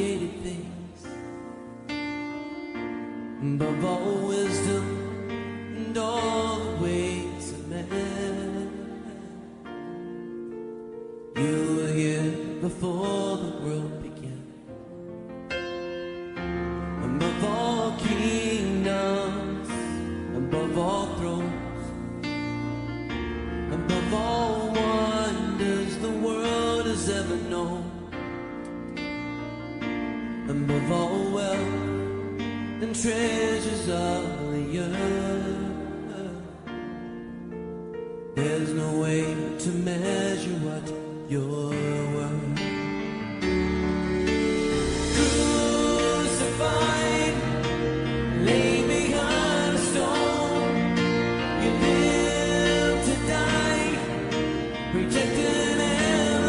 created things, above all wisdom and all the ways of man. You were here before the world began, above all kingdoms, above all thrones, above all wonders the world has ever known, above all wealth and treasures of the earth. There's no way to measure what you're